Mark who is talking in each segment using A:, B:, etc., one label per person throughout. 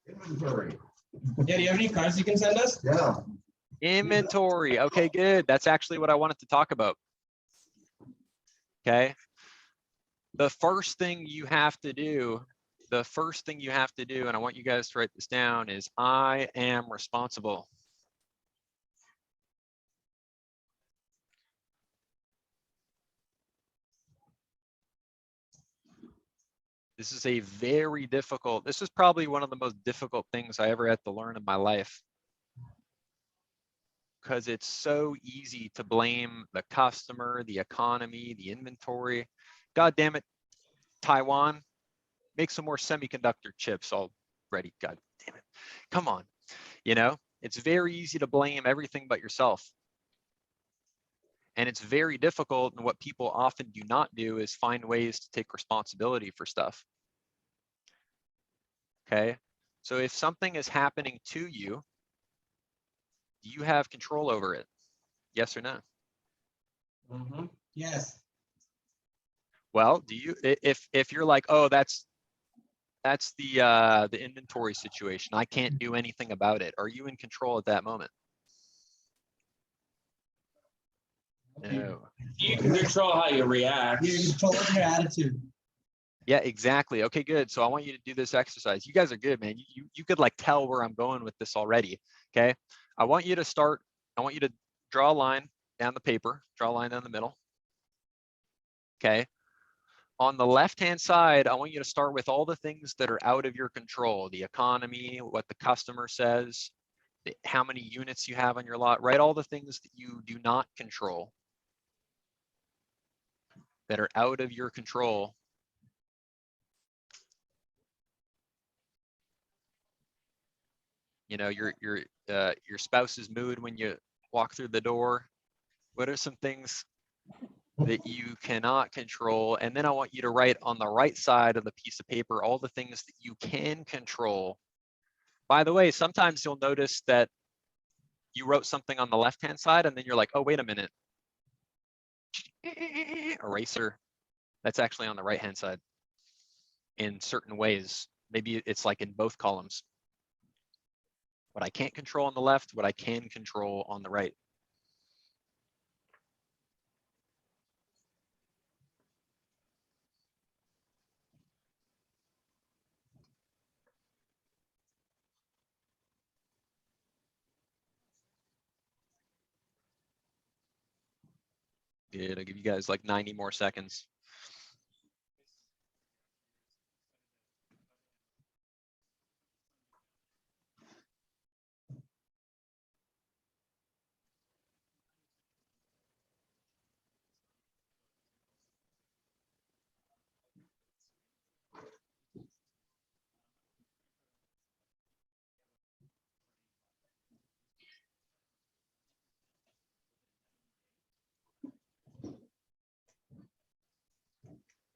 A: Inventory.
B: Yeah, do you have any cards you can send us?
A: Yeah.
C: Inventory. Okay, good. That's actually what I wanted to talk about. Okay. The first thing you have to do, and I want you guys to write this down, is I am responsible. This is a very difficult, this is probably one of the most difficult things I ever had to learn in my life. Because it's so easy to blame the customer, the economy, the inventory. God damn it, Taiwan, make some more semiconductor chips already. God damn it. Come on. You know, it's very easy to blame everything but yourself. And it's very difficult. And what people often do not do is find ways to take responsibility for stuff. Okay. So if something is happening to you, do you have control over it? Yes or no?
B: Mm-hmm. Yes.
C: Well, do you, if you're like, oh, that's the inventory situation, I can't do anything about it. Are you in control at that moment? No.
D: You can control how you react.
B: You control your attitude.
C: Yeah, exactly. Okay, good. So I want you to do this exercise. You guys are good, man. You could like tell where I'm going with this already. Okay. I want you to draw a line down the paper, draw a line down the middle. Okay. On the left-hand side, I want you to start with all the things that are out of your control, the economy, what the customer says, how many units you have on your lot, write all the things that you do not control, that are out of your control. You know, your spouse's mood when you walk through the door. What are some things that you cannot control? And then I want you to write on the right side of the piece of paper all the things that you can control. By the way, sometimes you'll notice that you wrote something on the left-hand side and then you're like, oh, wait a minute. Eraser. That's actually on the right-hand side in certain ways. Maybe it's like in both columns. What I can't control on the left, what I can control on the right. Good, I'll give you guys like 90 more seconds.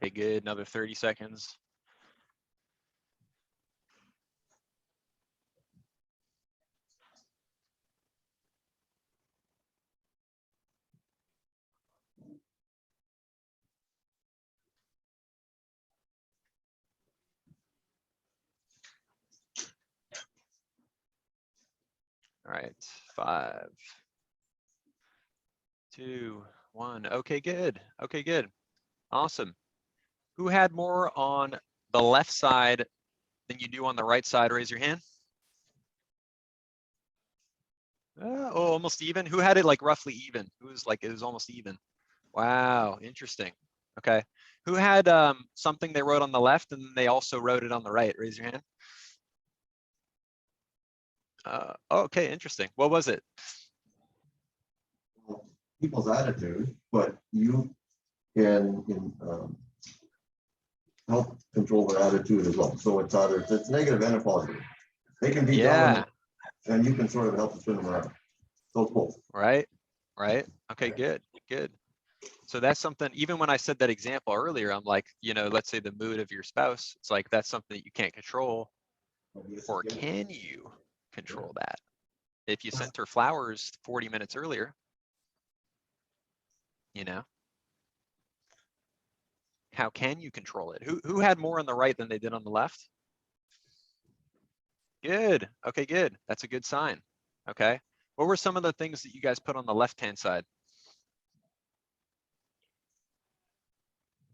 C: Okay, good, another 30 seconds. All right, 5, 2, 1. Okay, good. Okay, good. Awesome. Who had more on the left side than you do on the right side? Raise your hand. Oh, almost even. Who had it like roughly even? Who was like, it was almost even. Wow, interesting. Okay. Who had something they wrote on the left and they also wrote it on the right? Raise your hand. Okay, interesting. What was it?
A: People's attitude, but you can help control their attitude as well. So it's either it's negative and a positive. They can be dominant, and you can sort of help to turn them around. So it's both.
C: Right. Okay, good, good. So that's something, even when I said that example earlier, I'm like, you know, let's say the mood of your spouse, it's like, that's something that you can't control. Or can you control that? If you sent her flowers 40 minutes earlier, you know, how can you control it? Who had more on the right than they did on the left? Good. Okay, good. That's a good sign. Okay. What were some of the things that you guys put on the left-hand side?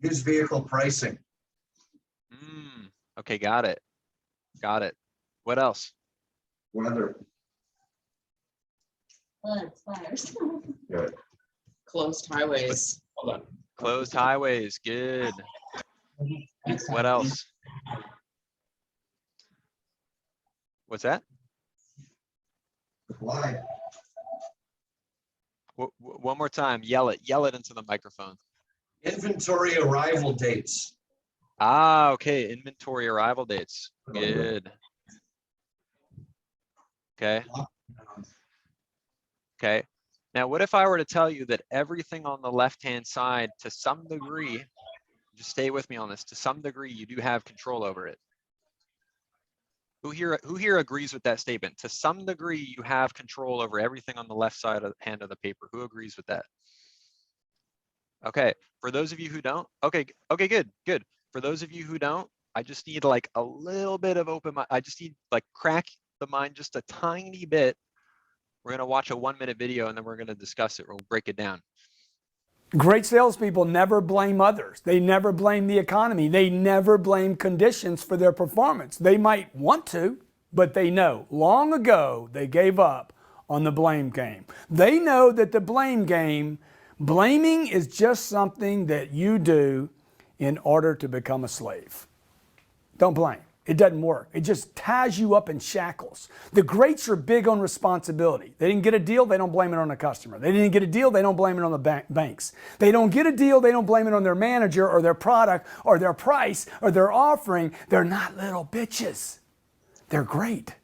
A: Used vehicle pricing.
C: Okay, got it. Got it. What else?
A: Weather.
E: Floods, fires.
A: Yeah.
F: Closed highways.
D: Hold on.
C: Closed highways. Good. What else? What's that?
A: Supply.
C: One more time. Yell it. Yell it into the microphone.
A: Inventory arrival dates.
C: Ah, okay. Inventory arrival dates. Good. Okay. Okay. Now, what if I were to tell you that everything on the left-hand side, to some degree, just stay with me on this, to some degree, you do have control over it? Who here agrees with that statement? To some degree, you have control over everything on the left side of the hand of the paper. Who agrees with that? Okay. For those of you who don't, okay, good. For those of you who don't, I just need like a little bit of open mind. I just need like crack the mind just a tiny bit. We're gonna watch a 1-minute video and then we're gonna discuss it. We'll break it down.
G: Great salespeople never blame others. They never blame the economy. They never blame conditions for their performance. They might want to, but they know long ago they gave up on the blame game. They know that the blame game, blaming is just something that you do in order to become a slave. Don't blame. It doesn't work. It just ties you up in shackles. The greats are big on responsibility. They didn't get a deal, they don't blame it on the customer. They didn't get a deal, they don't blame it on the banks. They don't get a deal, they don't blame it on their manager or their product or their price or their offering. They're not little bitches. They're great.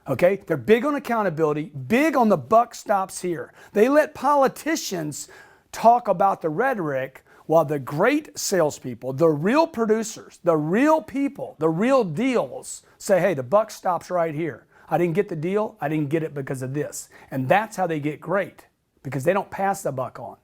G: Okay? They're big on accountability, big on the buck stops here. They let politicians talk about the rhetoric, while the great salespeople, the real producers, the real people, the real deals say, hey, the buck stops right here. I didn't get the deal. I didn't get it because of this. And that's how they get great, because they don't pass the buck on.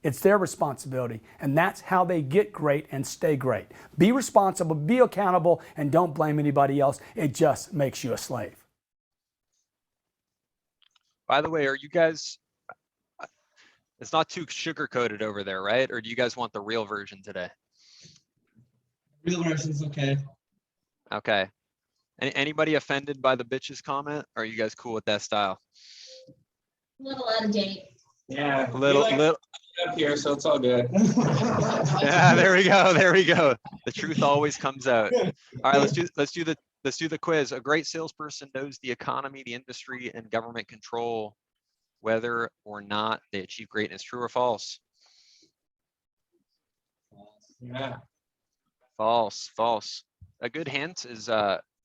G: It's their responsibility. And that's how they get great and stay great. Be responsible, be accountable, and don't blame anybody else. It just makes you a slave.
C: By the way, are you guys, it's not too sugar-coated over there, right? Or do you guys want the real version today?
B: Real version's okay.
C: Okay. Anybody offended by the bitches comment? Or are you guys cool with that style?
E: A little out of date.
D: Yeah.
C: Little.
D: Up here, so it's all good.
C: Yeah, there we go. There we go. The truth always comes out. All right, let's do the quiz. A great salesperson knows the economy, the industry, and government control whether or not they achieve greatness. True or false?
D: Yeah.
C: False. False. A good hint is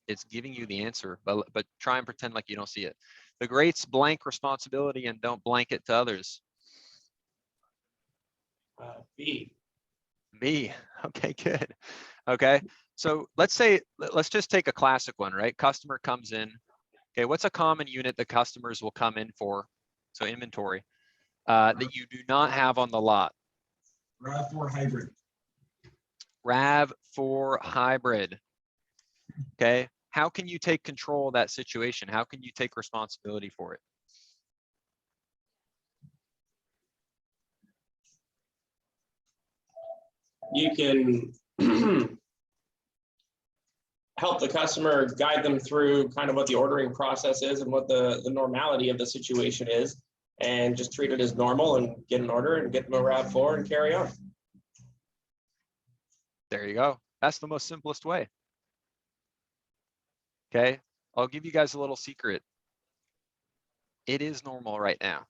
C: it's giving you the answer, but try and pretend like you don't see it. The greats blank responsibility and don't blank it to others.
D: B.
C: B. Okay, good. Okay, so let's just take a classic one, right? Customer comes in. Okay, what's a common unit that customers will come in for? So inventory that you do not have on the lot.
B: RAV4 hybrid.
C: RAV4 hybrid. Okay, how can you take control of that situation? How can you take responsibility for it?
D: You can help the customer, guide them through kind of what the ordering process is and what the normality of the situation is, and just treat it as normal and get an order and get them a RAV4 and carry on.
C: There you go. That's the most simplest way. Okay, I'll give you guys a little secret. It is normal right now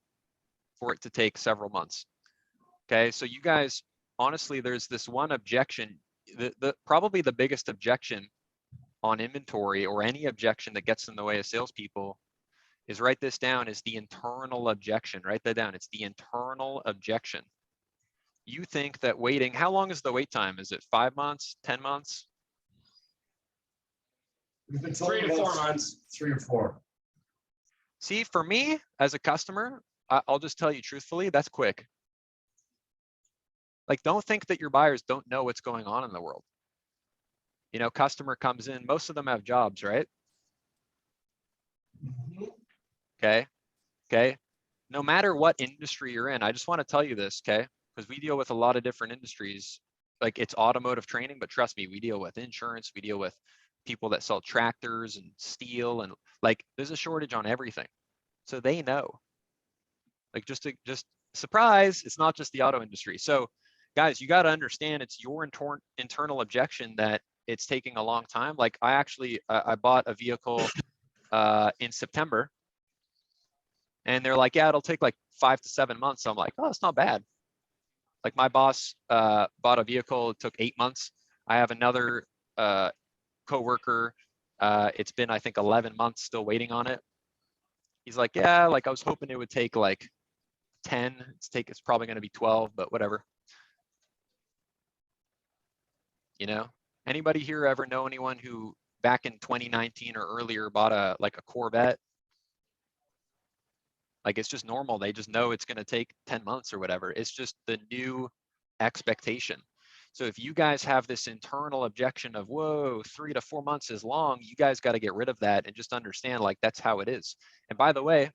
C: for it to take several months. Okay, so you guys, honestly, there's this one objection, probably the biggest objection on inventory, or any objection that gets in the way of salespeople, is, write this down, is the internal objection. Write that down. It's the internal objection. You think that waiting, how long is the wait time? Is it 5 months, 10 months?
A: We've been told
D: 3 to 4
A: about
D: months.
A: 3 or 4.
C: See, for me as a customer, I'll just tell you truthfully, that's quick. Like, don't think that your buyers don't know what's going on in the world. You know, customer comes in, most of them have jobs, right? Okay. Okay. No matter what industry you're in, I just want to tell you this, okay? Because we deal with a lot of different industries. Like it's automotive training, but trust me, we deal with insurance, we deal with people that sell tractors and steel, and like there's a shortage on everything. So they know. Like just surprise, it's not just the auto industry. So guys, you got to understand it's your internal objection that it's taking a long time. Like I actually, I bought a vehicle in September, and they're like, yeah, it'll take like 5 to 7 months. So I'm like, oh, it's not bad. Like my boss bought a vehicle, it took 8 months. I have another coworker, it's been, I think, 11 months still waiting on it. He's like, yeah, like I was hoping it would take like 10. It's probably going to be 12, but whatever. You know, anybody here ever know anyone who back in 2019 or earlier bought a Corvette? Like it's just normal. They just know it's going to take 10 months or whatever. It's just the new expectation. So if you guys have this internal objection of, whoa, 3 to 4 months is long, you guys got to get rid of that and just understand like that's how it is. And by the way,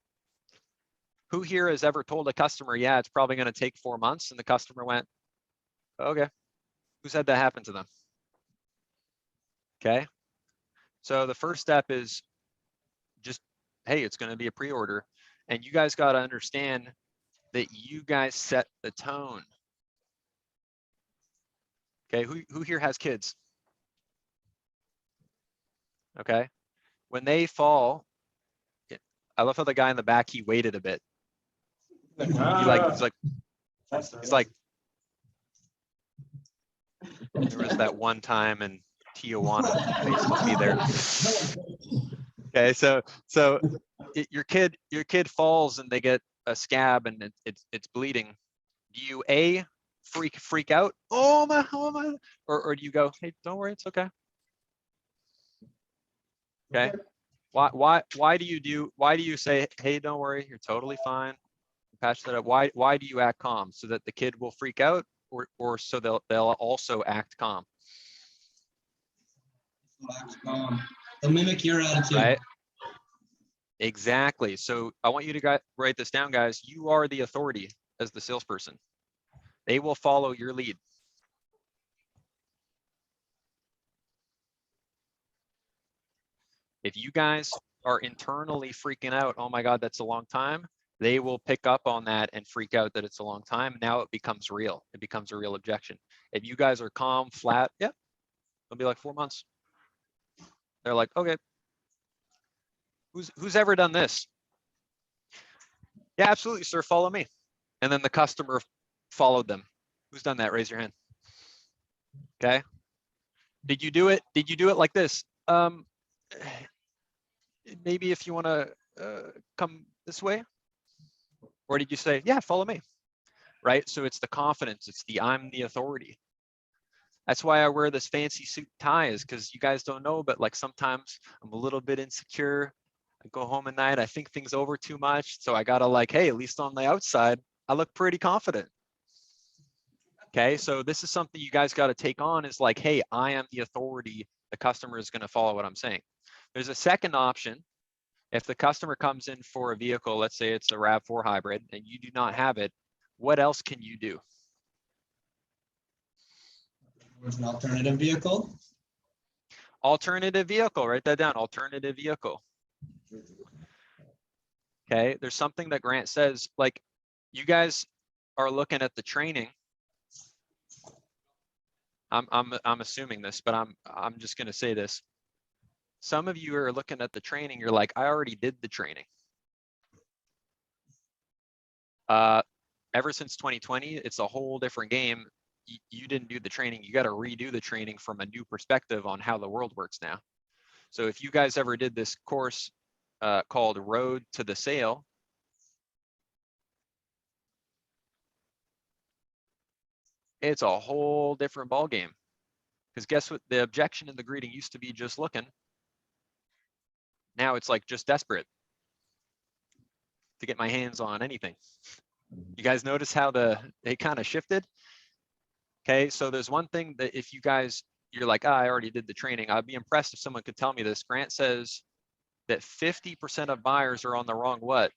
C: who here has ever told a customer, yeah, it's probably going to take 4 months, and the customer went, okay. Who's had that happen to them? Okay. So the first step is just, hey, it's going to be a pre-order. And you guys got to understand that you guys set the tone. Okay, who here has kids? Okay, when they fall, I love how the guy in the back, he waited a bit. He's like, there was that one time in Tijuana, they used to be there. Okay, so your kid falls and they get a scab and it's bleeding. Do you A, freak out? Oh my, or do you go, hey, don't worry, it's okay. Okay. Why do you say, hey, don't worry, you're totally fine, patch that up? Why do you act calm? So that the kid will freak out, or so they'll also act calm?
B: They'll mimic your attitude.
C: Right. Exactly. So I want you to write this down, guys. You are the authority as the salesperson. They will follow your lead. If you guys are internally freaking out, oh my God, that's a long time, they will pick up on that and freak out that it's a long time. Now it becomes real. It becomes a real objection. If you guys are calm, flat, yeah, it'll be like 4 months. They're like, okay. Who's ever done this? Yeah, absolutely, sir, follow me. And then the customer followed them. Who's done that? Raise your hand. Okay. Did you do it? Did you do it like this? Maybe if you want to come this way. Or did you say, yeah, follow me? Right. So it's the confidence. It's the I'm the authority. That's why I wear this fancy suit and tie, is because you guys don't know, but like sometimes I'm a little bit insecure. I go home at night, I think things over too much. So I gotta like, hey, at least on the outside, I look pretty confident. Okay, so this is something you guys got to take on, is like, hey, I am the authority. The customer is going to follow what I'm saying. There's a second option. If the customer comes in for a vehicle, let's say it's a RAV4 hybrid, and you do not have it, what else can you do?
B: There's an alternative vehicle.
C: Alternative vehicle, write that down, alternative vehicle. Okay, there's something that Grant says, like, you guys are looking at the training. I'm assuming this, but I'm just gonna say this. Some of you are looking at the training, you're like, I already did the training. Ever since 2020, it's a whole different game. You didn't do the training, you got to redo the training from a new perspective on how the world works now. So if you guys ever did this course called Road to the Sale, it's a whole different ball game. Because guess what? The objection in the greeting used to be just looking. Now it's like just desperate to get my hands on anything. You guys notice how they kind of shifted? Okay, so there's one thing that if you guys, you're like, I already did the training. I'd be impressed if someone could tell me this. Grant says that 50% of buyers are on the wrong what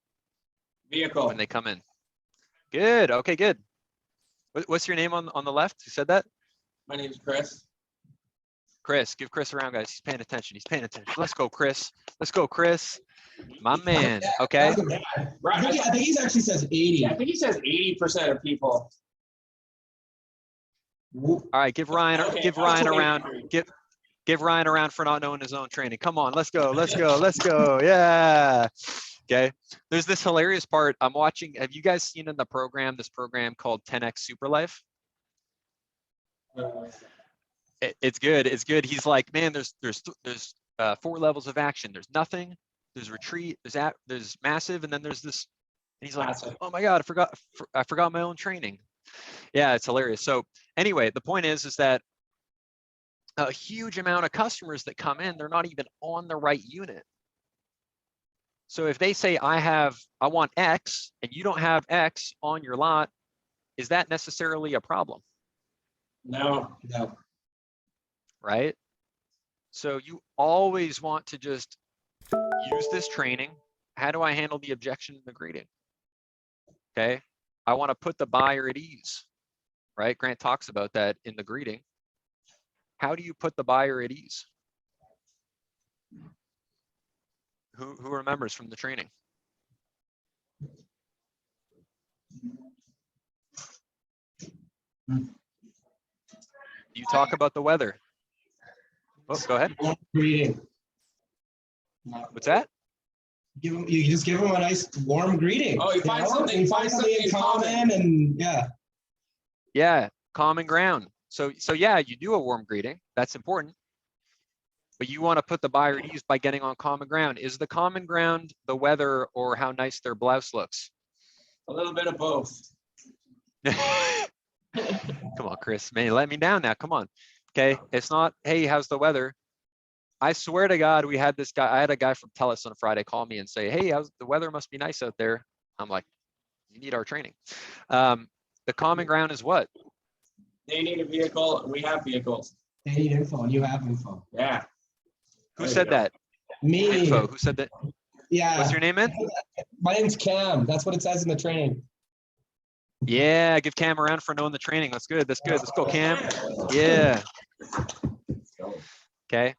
D: Vehicle.
C: when they come in? Good. Okay, good. What's your name on the left? Who said that?
D: My name's Chris.
C: Chris. Give Chris a round, guys. He's paying attention. He's paying attention. Let's go, Chris. Let's go, Chris. My man. Okay.
D: Right.
B: I think he actually says 80.
D: Yeah, I think he says 80% of people.
C: All right. Give Ryan.
D: Okay,
C: Give Ryan a round.
D: 23.
C: Give Ryan a round for not knowing his own training. Come on. Let's go. Let's go. Let's go. Yeah. Okay. There's this hilarious part. I'm watching. Have you guys seen in the program this program called 10X Super Life? It's good. It's good. He's like, man, there's 4 levels of action. There's nothing. There's retreat. There's massive, and then there's this. And he's like,
D: Massive.
C: oh my god, I forgot my own training. Yeah, it's hilarious. So anyway, the point is that a huge amount of customers that come in, they're not even on the right unit. So if they say I want X and you don't have X on your lot, is that necessarily a problem?
D: No.
C: Right? So you always want to just use this training. How do I handle the objection and the greeting? Okay. I want to put the buyer at ease, right? Grant talks about that in the greeting. How do you put the buyer at ease? Who remembers from the training? You talk about the weather. Oh, go ahead.
B: Greeting.
C: What's that?
B: You just give them a nice warm greeting.
D: Oh, you find something-
B: You find something in common, and yeah.
C: Yeah, common ground. So yeah, you do a warm greeting. That's important. But you want to put the buyer at ease by getting on common ground. Is the common ground the weather or how nice their blouse looks?
D: A little bit of both.
C: Come on, Chris, man, you let me down now. Come on. Okay, it's not, hey, how's the weather? I swear to God, I had a guy from TELUS on Friday call me and say, hey, how's the weather? Must be nice out there. I'm like, you need our training. The common ground is what?
D: They need a vehicle. We have vehicles.
B: They need info, and you have info.
D: Yeah.
C: Who
D: There
C: said
D: you go.
C: that?
B: Me.
C: Info. Who said that?
B: Yeah.
C: What's your name, man?
B: My name's Cam. That's what it says in the training.
C: Yeah, give Cam a round for knowing the training. That's good. That's good. Let's go, Cam. Yeah. Okay.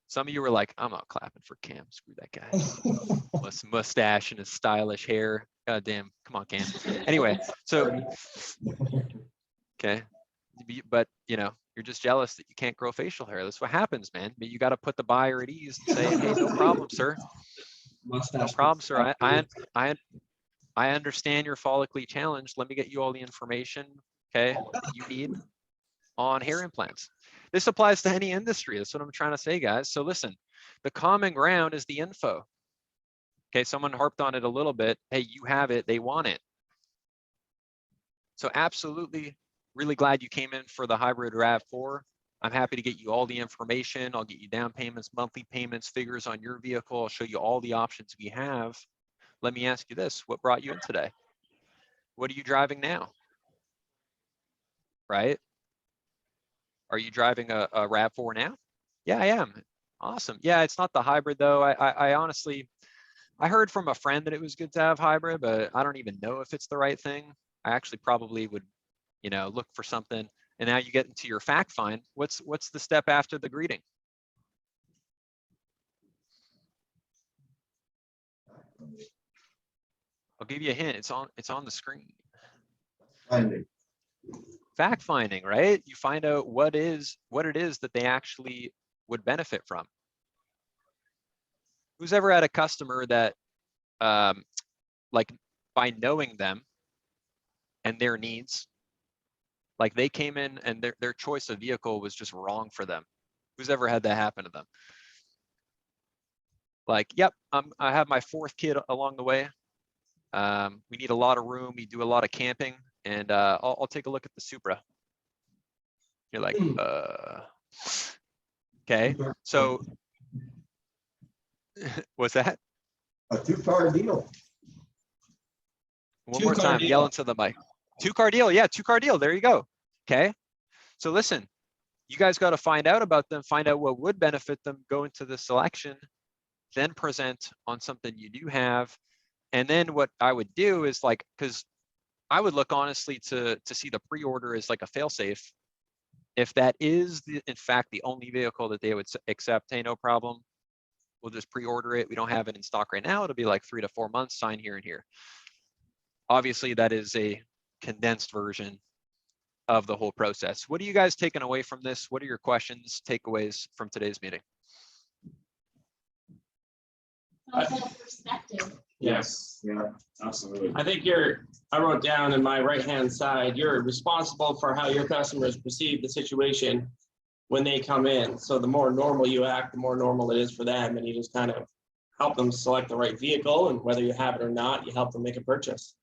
C: Some of you were like, I'm not clapping for Cam. Screw that guy. With some mustache and his stylish hair. God damn. Come on, Cam. Anyway, so okay. But you know, you're just jealous that you can't grow facial hair. That's what happens, man. But you got to put the buyer at ease and say, hey, no problem, sir. No problem, sir. I understand you're follically challenged. Let me get you all the information, okay, that you need on hair implants. This applies to any industry. That's what I'm trying to say, guys. So listen, the common ground is the info. Okay, someone harped on it a little bit. Hey, you have it. They want it. So absolutely, really glad you came in for the hybrid RAV4. I'm happy to get you all the information. I'll get you down payments, monthly payments, figures on your vehicle. I'll show you all the options we have. Let me ask you this. What brought you in today? What are you driving now? Right? Are you driving a RAV4 now? Yeah, I am. Awesome. Yeah, it's not the hybrid though. I honestly, I heard from a friend that it was good to have hybrid, but I don't even know if it's the right thing. I actually probably would, you know, look for something. And now you get into your fact find. What's the step after the greeting? I'll give you a hint. It's on the screen.
A: Finding.
C: Fact finding, right? You find out what it is that they actually would benefit from. Who's ever had a customer that, like, by knowing them and their needs, like they came in and their choice of vehicle was just wrong for them? Who's ever had that happen to them? Like, yep, I have my 4th kid along the way. We need a lot of room. We do a lot of camping, and I'll take a look at the Supra. You're like, okay. So what's that?
A: A 2-car deal.
C: One more
B: Two-car
C: time,
B: deal.
C: yell into the mic. 2-car deal. Yeah, 2-car deal. There you go. Okay. So listen, you guys got to find out about them, find out what would benefit them, go into the selection, then present on something you do have. And then what I would do is like, because I would look honestly to see the pre-order as like a fail-safe. If that is in fact the only vehicle that they would accept, hey, no problem, we'll just pre-order it. We don't have it in stock right now. It'll be like 3 to 4 months, sign here and here. Obviously, that is a condensed version of the whole process. What are you guys taking away from this? What are your questions, takeaways from today's meeting?
E: Also perspective.
D: Yes,
A: Yeah.
D: absolutely. I think I wrote down in my right-hand side, you're responsible for how your customers perceive the situation when they come in. So the more normal you act, the more normal it is for them. And you just kind of help them select the right vehicle, and whether you have it or not, you help them make a purchase.